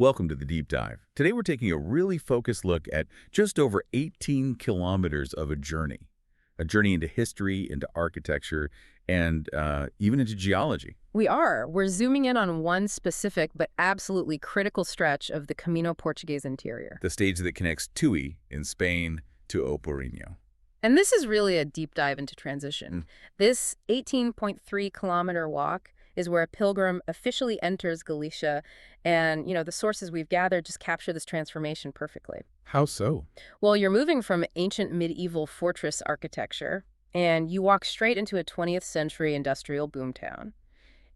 Welcome to the Deep Dive. Today we're taking a really focused look at just over 18 kilometers of a journey into history, into architecture, and even into geology. We're zooming in on one specific but absolutely critical stretch of the Camino Portuguese interior. The stage that connects Tui in Spain to Porriño. And this is really a deep dive into transition. This 18.3-kilometer walk is where a pilgrim officially enters Galicia, and, the sources we've gathered just capture this transformation perfectly. How so? Well, you're moving from ancient medieval fortress architecture, and you walk straight into a 20th century industrial boomtown.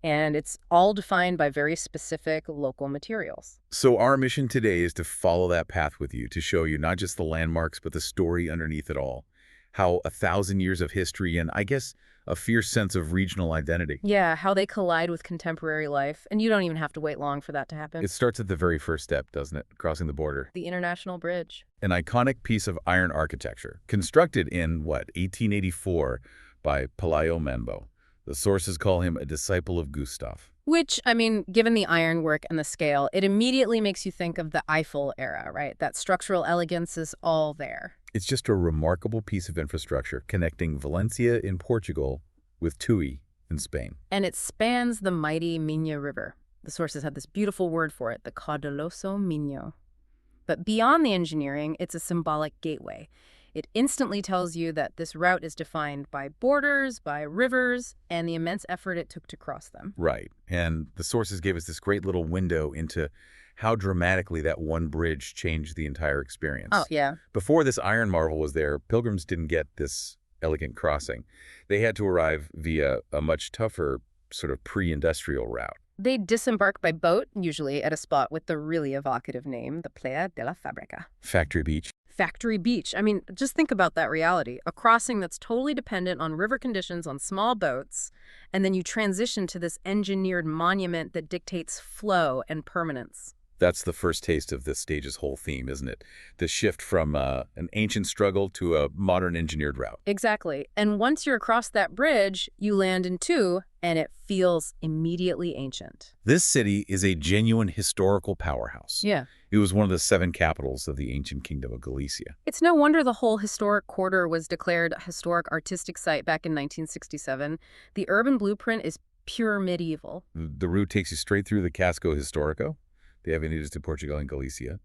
And it's all defined by very specific local materials. So our mission today is to follow that path with you, to show you not just the landmarks, but the story underneath it all. How 1,000 years of history and, I guess, a fierce sense of regional identity. Yeah, how they collide with contemporary life. And you don't even have to wait long for that to happen. It starts at the very first step, doesn't it? Crossing the border. The International Bridge. An iconic piece of iron architecture, constructed in, 1884 by Pelayo Manbo. The sources call him a disciple of Gustav. Which, given the ironwork and the scale, it immediately makes you think of the Eiffel era, right? That structural elegance is all there. It's just a remarkable piece of infrastructure connecting Valencia in Portugal with Tui in Spain. And it spans the mighty Miño River. The sources have this beautiful word for it, the Caudaloso Miño. But beyond the engineering, it's a symbolic gateway. It instantly tells you that this route is defined by borders, by rivers, and the immense effort it took to cross them. Right. And the sources gave us this great little window into how dramatically that one bridge changed the entire experience. Oh, yeah. Before this iron marvel was there, pilgrims didn't get this elegant crossing. They had to arrive via a much tougher sort of pre-industrial route. They disembark by boat, usually at a spot with the really evocative name, the Playa de la Fábrica. Factory beach. Factory beach. Just think about that reality. A crossing that's totally dependent on river conditions on small boats, and then you transition to this engineered monument that dictates flow and permanence. That's the first taste of this stage's whole theme, isn't it? The shift from an ancient struggle to a modern engineered route. Exactly. And once you're across that bridge, you land in Tui, and it feels immediately ancient. This city is a genuine historical powerhouse. Yeah. It was one of the 7 capitals of the ancient kingdom of Galicia. It's no wonder the whole historic quarter was declared a historic artistic site back in 1967. The urban blueprint is pure medieval. The route takes you straight through the Casco Histórico, the Avenidas de Portugal in Galicia,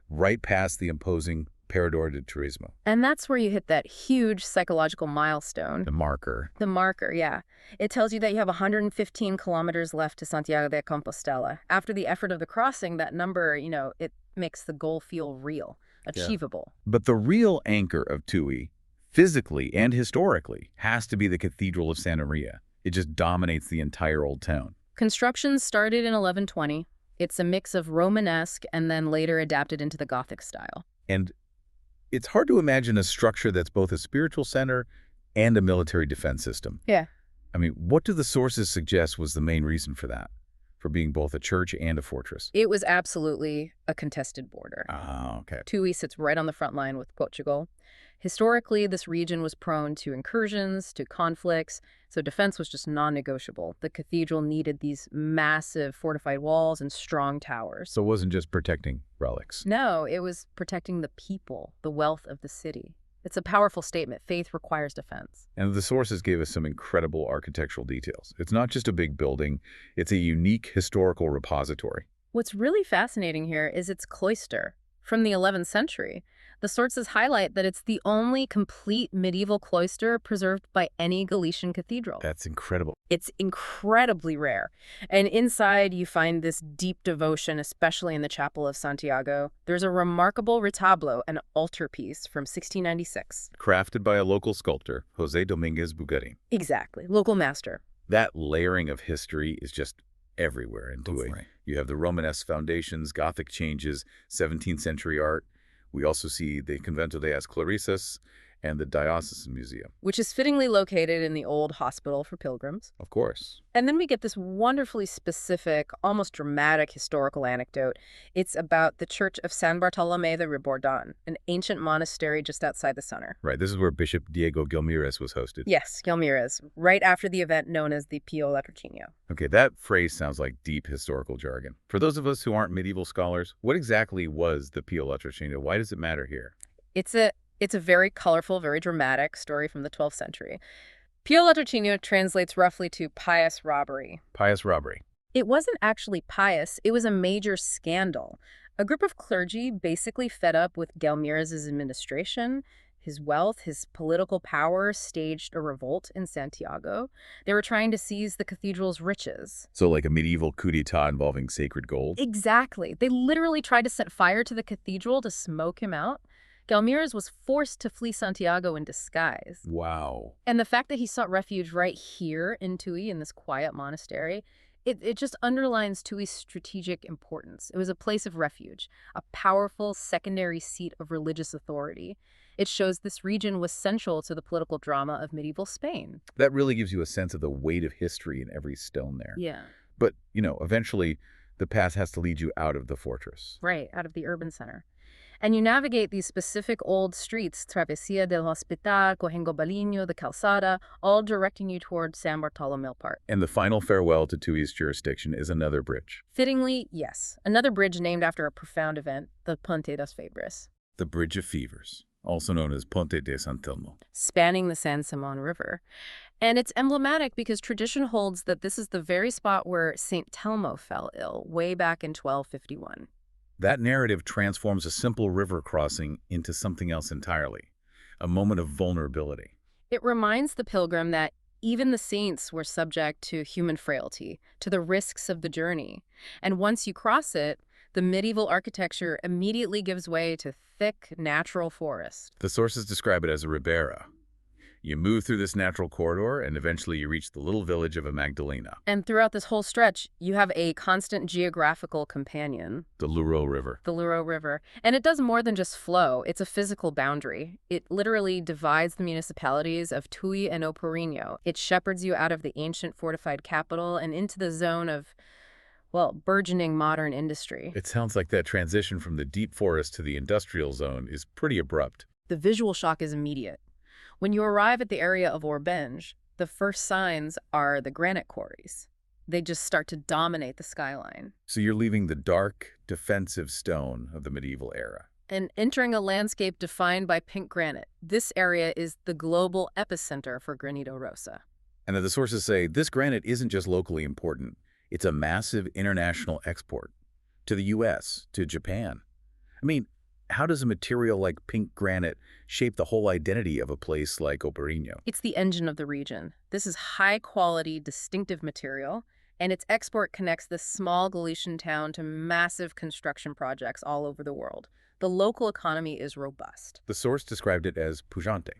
right past the imposing Parador de Turismo. And that's where you hit that huge psychological milestone. The marker. The marker, yeah. It tells you that you have 115 kilometers left to Santiago de Compostela. After the effort of the crossing, that number, it makes the goal feel real, achievable. Yeah. But the real anchor of Tui, physically and historically, has to be the Cathedral of Santa Maria. It just dominates the entire old town. Construction started in 1120. It's a mix of Romanesque and then later adapted into the Gothic style. And it's hard to imagine a structure that's both a spiritual center and a military defense system. Yeah. What do the sources suggest was the main reason for that? For being both a church and a fortress? It was absolutely a contested border. Oh, okay. Tui sits right on the front line with Portugal. Historically, this region was prone to incursions, to conflicts, so defense was just non-negotiable. The cathedral needed these massive fortified walls and strong towers. So it wasn't just protecting relics? No, it was protecting the people, the wealth of the city. It's a powerful statement. Faith requires defense. And the sources gave us some incredible architectural details. It's not just a big building, it's a unique historical repository. What's really fascinating here is its cloister from the 11th century. The sources highlight that it's the only complete medieval cloister preserved by any Galician cathedral. That's incredible. It's incredibly rare. And inside, you find this deep devotion, especially in the Chapel of Santiago. There's a remarkable retablo, an altarpiece from 1696. Crafted by a local sculptor, José Domínguez Bugarín. Exactly. Local master. That layering of history is just everywhere in Tui. Right. You have the Romanesque foundations, Gothic changes, 17th century art. We also see the Convento de las Clarissas and the Diocesan Museum. which is fittingly located in the old hospital for pilgrims. Of course. And then we get this wonderfully specific, almost dramatic historical anecdote. It's about the Church of San Bartolomé de Ribordan, an ancient monastery just outside the center. Right, this is where Bishop Diego Gilmires was hosted. Yes, Gilmires, right after the event known as the Pio Latrocinio. Okay, that phrase sounds like deep historical jargon. For those of us who aren't medieval scholars, what exactly was the Pio Latrocinio? Why does it matter here? It's a very colorful, very dramatic story from the 12th century. Pio Latrocinio translates roughly to pious robbery. Pious robbery. It wasn't actually pious, it was a major scandal. A group of clergy, basically fed up with Gilmires' administration, his wealth, his political power, staged a revolt in Santiago. They were trying to seize the cathedral's riches. So like a medieval coup d'etat involving sacred gold? Exactly. They literally tried to set fire to the cathedral to smoke him out. Gilmires was forced to flee Santiago in disguise. Wow. And the fact that he sought refuge right here in Tui, in this quiet monastery, it just underlines Tui's strategic importance. It was a place of refuge, a powerful secondary seat of religious authority. It shows this region was central to the political drama of medieval Spain. That really gives you a sense of the weight of history in every stone there. Yeah. But, eventually the path has to lead you out of the fortress. Right, out of the urban center. And you navigate these specific old streets, Travesía del Hospital, Cojengo Baliño, the Calzada, all directing you toward San Bartolomé Park. And the final farewell to Tui's jurisdiction is another bridge. Fittingly, yes, another bridge named after a profound event, the Ponte das Febres. The Bridge of Fevers, also known as Ponte de San Telmo. Spanning the San Simón River. And it's emblematic because tradition holds that this is the very spot where St. Telmo fell ill, way back in 1251. That narrative transforms a simple river crossing into something else entirely, a moment of vulnerability. It reminds the pilgrim that even the saints were subject to human frailty, to the risks of the journey. And once you cross it, the medieval architecture immediately gives way to thick, natural forest. The sources describe it as a ribera. You move through this natural corridor, and eventually you reach the little village of a Magdalena. And throughout this whole stretch, you have a constant geographical companion. The Luro River. The Luro River. And it does more than just flow. It's a physical boundary. It literally divides the municipalities of Tui and Porriño. It shepherds you out of the ancient fortified capital and into the zone of, well, burgeoning modern industry. It sounds like that transition from the deep forest to the industrial zone is pretty abrupt. The visual shock is immediate. When you arrive at the area of Orbenge, the first signs are the granite quarries. They just start to dominate the skyline. So you're leaving the dark, defensive stone of the medieval era. And entering a landscape defined by pink granite. This area is the global epicenter for Granito Rosa. And the sources say this granite isn't just locally important. It's a massive international export to the U.S., to Japan. I mean, how does a material like pink granite shape the whole identity of a place like Porriño? It's the engine of the region. This is high-quality, distinctive material, and its export connects this small Galician town to massive construction projects all over the world. The local economy is robust. The source described it as pujante.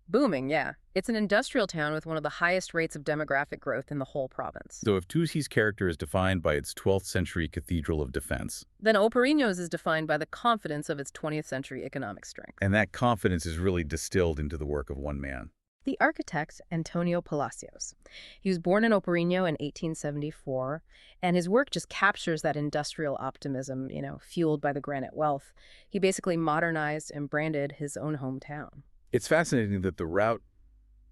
Booming, yeah. It's an industrial town with one of the highest rates of demographic growth in the whole province. So if Tui's character is defined by its 12th century cathedral of defense, then Porriño's is defined by the confidence of its 20th century economic strength. And that confidence is really distilled into the work of one man. The architect, Antonio Palacios. He was born in Porriño in 1874, and his work just captures that industrial optimism, fueled by the granite wealth. He basically modernized and branded his own hometown. It's fascinating that the route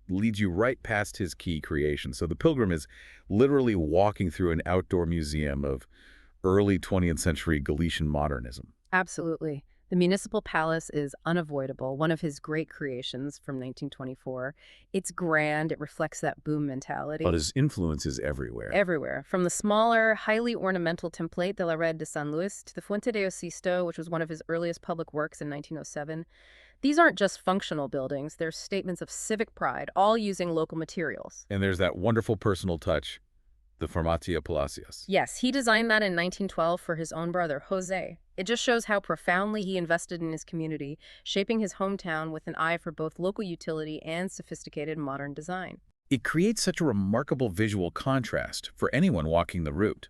leads you right past his key creation. So the pilgrim is literally walking through an outdoor museum of early 20th century Galician modernism. Absolutely. The municipal palace is unavoidable, one of his great creations from 1924. It's grand, it reflects that boom mentality. But his influence is everywhere. Everywhere. From the smaller, highly ornamental template de la Red de San Luis to the Fuente de Osisto, which was one of his earliest public works in 1907. These aren't just functional buildings, they're statements of civic pride, all using local materials. And there's that wonderful personal touch, the Farmacia Palacios. Yes, he designed that in 1912 for his own brother, Jose. It just shows how profoundly he invested in his community, shaping his hometown with an eye for both local utility and sophisticated modern design. It creates such a remarkable visual contrast for anyone walking the route.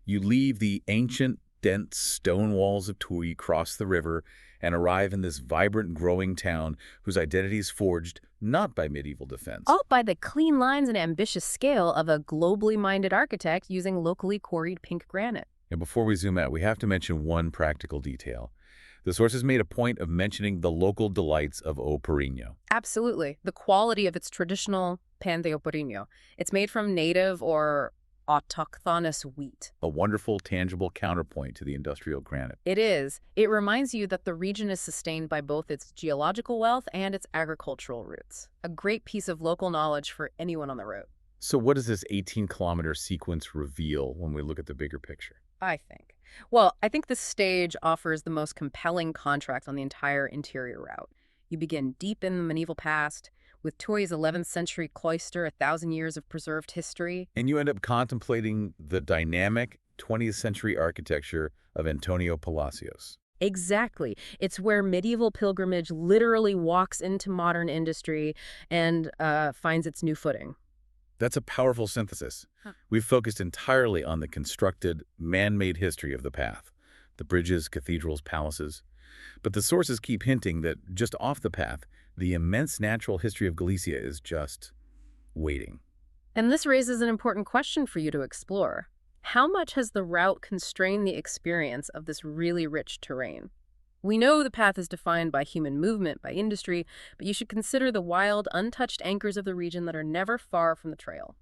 You leave the ancient, dense stone walls of Tui, cross the river, and arrive in this vibrant, growing town whose identity is forged not by medieval defense. All by the clean lines and ambitious scale of a globally minded architect using locally quarried pink granite. And before we zoom out, we have to mention one practical detail. The sources made a point of mentioning the local delights of O Porriño. Absolutely. The quality of its traditional pan de Porriño. It's made from native or autochthonous wheat. A wonderful, tangible counterpoint to the industrial granite. It is. It reminds you that the region is sustained by both its geological wealth and its agricultural roots. A great piece of local knowledge for anyone on the route. So what does this 18-kilometer sequence reveal when we look at the bigger picture? I think. Well, I think this stage offers the most compelling contrast on the entire interior route. You begin deep in the medieval past, with Toy's 11th century cloister, 1,000 years of preserved history. And you end up contemplating the dynamic 20th century architecture of Antonio Palacios. Exactly. It's where medieval pilgrimage literally walks into modern industry and finds its new footing. That's a powerful synthesis. We've focused entirely on the constructed, man-made history of the path, the bridges, cathedrals, palaces. But the sources keep hinting that just off the path, the immense natural history of Galicia is just waiting. And this raises an important question for you to explore. How much has the route constrained the experience of this really rich terrain? We know the path is defined by human movement, by industry, but you should consider the wild, untouched anchors of the region that are never far from the trail.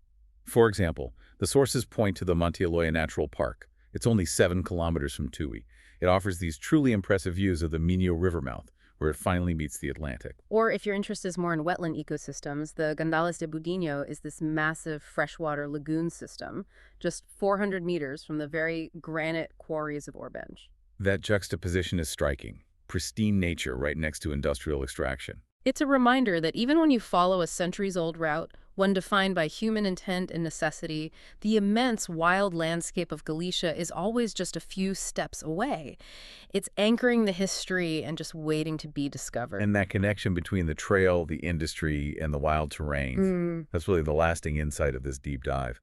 For example, the sources point to the Monte Aloya Natural Park. It's only 7 kilometers from Tui. It offers these truly impressive views of the Minho River mouth, where it finally meets the Atlantic. Or if your interest is more in wetland ecosystems, the Gandales de Budinho is this massive freshwater lagoon system, just 400 meters from the very granite quarries of Orbenge. That juxtaposition is striking. Pristine nature right next to industrial extraction. It's a reminder that even when you follow a centuries-old route, one defined by human intent and necessity, the immense wild landscape of Galicia is always just a few steps away. It's anchoring the history and just waiting to be discovered. And that connection between the trail, the industry, and the wild terrain, that's really the lasting insight of this deep dive.